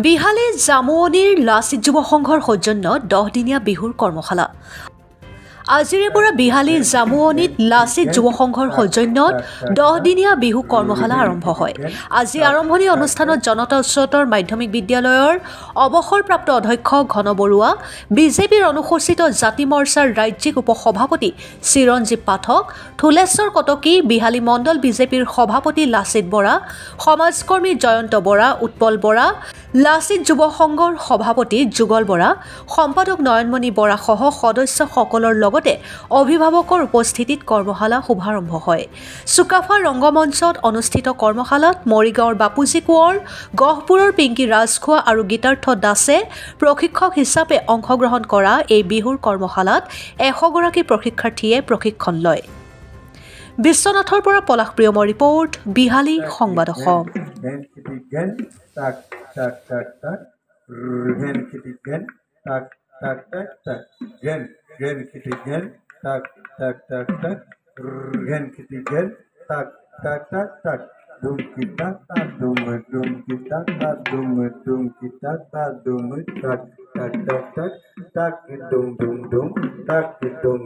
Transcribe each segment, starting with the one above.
বিহালী জামুৱনীৰ লাচিত যুৱ সংঘৰ সৌজন্যত 10 দিনীয়া বিহুৰ কৰ্মশালা। আজিৰে পৰা বিহালী জামুৱনীত লাচিত যুৱ সংঘৰ সৌজন্যত 10 দিনীয়া বিহু কৰ্মশালা আৰম্ভ হয়। আজি আৰম্ভণি অনুষ্ঠানত জনতা উচ্চতৰ মাধ্যমিক বিদ্যালয়ৰ অৱসৰপ্ৰাপ্ত অধ্যক্ষ ঘন বৰুৱা, বিজেপিৰ অনুসূচিত জাতি মৰ্চাৰ ৰাজ্যিক উপসভাপতি চিৰঞ্জীৱ পাঠক, থুলেশ্বৰ কটকী, বিহালী মণ্ডল বিজেপিৰ সভাপতি লাচিত বৰা, সমাজকৰ্মী জয়ন্ত বৰা, উৎপল বৰা, লাচিত যুৱ সংঘৰ সভাপতি যুগল বৰা, সম্পাদক নয়নমণি বৰা সহ সদস্যসকলৰ লগতে অভিভাৱকৰ উপস্থিতিত কৰ্মশালা শুভাৰম্ভ হয়। চুকাফা ৰংগমঞ্চত অনুষ্ঠিত কৰ্মশালাত মৰিগাঁৱৰ বাপুজী কোঁৱৰ, গহপুৰৰ পিংকী ৰাজখোৱা আৰু গীতাৰ্থ দাসে প্ৰশিক্ষক হিচাপে অংশগ্ৰহণ কৰা এই বিহুৰ কৰ্মশালাত 100গৰাকী প্ৰশিক্ষাৰ্থীয়ে প্ৰশিক্ষণ লয়। বিশ্বনাথৰ পৰা পলাশপ্ৰিয়মৰ ৰিপৰ্ট, বিহালী সংবাদ Assam. Tak tak tak tak gen kiti gen tak tak tak tak gen kiti gen tak tak tak tak gen kiti gen tak tak tak tak dum kita ta dum kita ta dum kita ta dum tak tak tak tak tak dum tak dum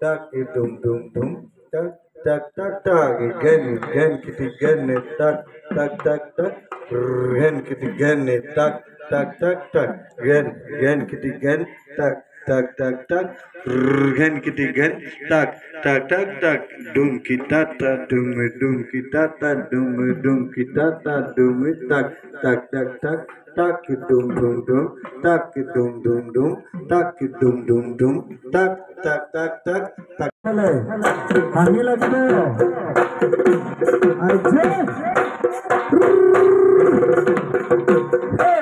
tak dum tak tak tak tak gen kiti gen tak tak tak tak gen kiti gen tak tak tak tak gen kiti gen tak tak tak tak gen kiti gen tak tak tak tak dum kita ta dum kita ta dum kita ta dum tak tak tak tak tak dum tak dum tak dum tak tak tak tak tak hangi lagi na aje hey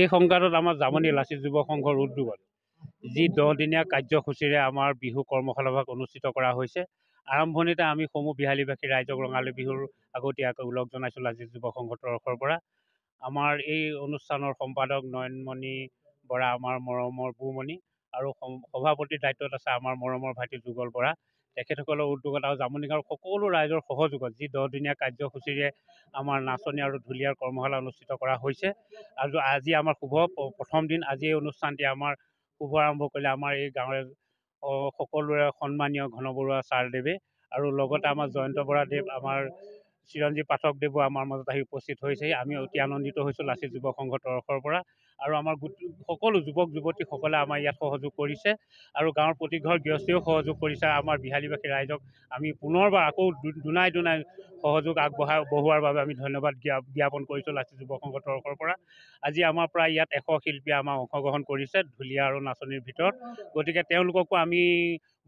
এই সংঘাতত আমাৰ জামনী লাচিত যুৱ সংঘৰ উদ্যোগত যি 10 দিনীয়া কাৰ্যসূচীৰে আমাৰ বিহু কৰ্মশালাভাগ অনুষ্ঠিত কৰা হৈছে। আৰম্ভণিতে আমি সমূহ বিহালীবাসী ৰাইজক ৰঙালী বিহুৰ আগতীয়াকৈ ওলগ জনাইছোঁ লাচিত যুৱ সংঘৰ তৰফৰ পৰা। আমাৰ এই অনুষ্ঠানৰ সম্পাদক নয়নমণি বৰা আমাৰ মৰমৰ বুমণি আৰু সভাপতিৰ দায়িত্বত আছে আমাৰ মৰমৰ ভাইটি যুগল বৰা। তেখেতসকলৰ উদ্যোগত আৰু জামনী গাঁৱৰ সকলো ৰাইজৰ সহযোগত যি 10 দিনীয়া কাৰ্যসূচীৰে আমাৰ নাচনী আৰু ঢুলীয়াৰ কৰ্মশালা অনুষ্ঠিত কৰা হৈছে। আৰু আজি আমাৰ প্ৰথম দিন। আজি এই অনুষ্ঠানটি আমাৰ শুভ আৰম্ভ কৰিলে আমাৰ এই গাঁৱৰ সকলোৰে সন্মানীয় ঘন বৰুৱা ছাৰদেৱে আৰু লগতে আমাৰ জয়ন্ত বৰাদেৱ, আমাৰ চিৰঞ্জীৱ পাঠকদেৱো আমাৰ মাজত আহি উপস্থিত হৈছে। আমি অতি আনন্দিত হৈছোঁ লাচিত যুৱ সংঘৰ তৰফৰ পৰা। আৰু আমাৰ সকলো যুৱক যুৱতীসকলে আমাৰ ইয়াত সহযোগ কৰিছে আৰু গাঁৱৰ প্ৰতি ঘৰ গৃহস্থীয়েও সহযোগ কৰিছে। আমাৰ বিহালীবাসী ৰাইজক আমি পুনৰবাৰ আকৌ দুনাই সহযোগ আগবঢ়োৱাৰ বাবে আমি ধন্যবাদ জ্ঞাপন কৰিছোঁ লাচিত যুৱ সংঘৰ তৰফৰ পৰা। আজি আমাৰ প্ৰায় ইয়াত 100 শিল্পীয়ে আমাৰ অংশগ্ৰহণ কৰিছে ঢুলীয়া আৰু নাচনীৰ ভিতৰত। গতিকে তেওঁলোককো আমি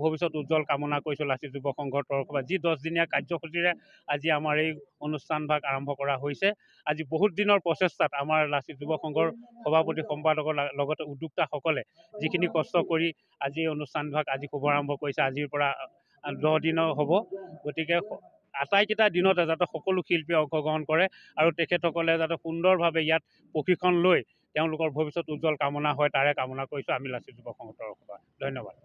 ভৱিষ্যত উজ্জ্বল কামনা কৰিছোঁ লাচিত যুৱ সংঘৰ তৰফৰ পৰা। যি 10 দিনীয়া কাৰ্যসূচীৰে আজি আমাৰ এই অনুষ্ঠানভাগ আৰম্ভ কৰা হৈছে। আজি বহুত দিনৰ প্ৰচেষ্টাত আমাৰ লাচিত যুৱ সংঘৰ সভাপতি সম্পাদকৰ লগতে উদ্যোক্তাসকলে যিখিনি কষ্ট কৰি আজি এই অনুষ্ঠানভাগ আজি শুভাৰম্ভ কৰিছে। আজিৰ পৰা 10 দিনৰ হ'ব। গতিকে আটাইকেইটা দিনতে যাতে সকলো শিল্পীয়ে অংশগ্ৰহণ কৰে আৰু তেখেতসকলে যাতে সুন্দৰভাৱে ইয়াত প্ৰশিক্ষণ লৈ তেওঁলোকৰ ভৱিষ্যত উজ্জ্বল কামনা হয় তাৰে কামনা কৰিছোঁ আমি লাচিত যুৱ সংঘৰ তৰফৰ পৰা। ধন্যবাদ।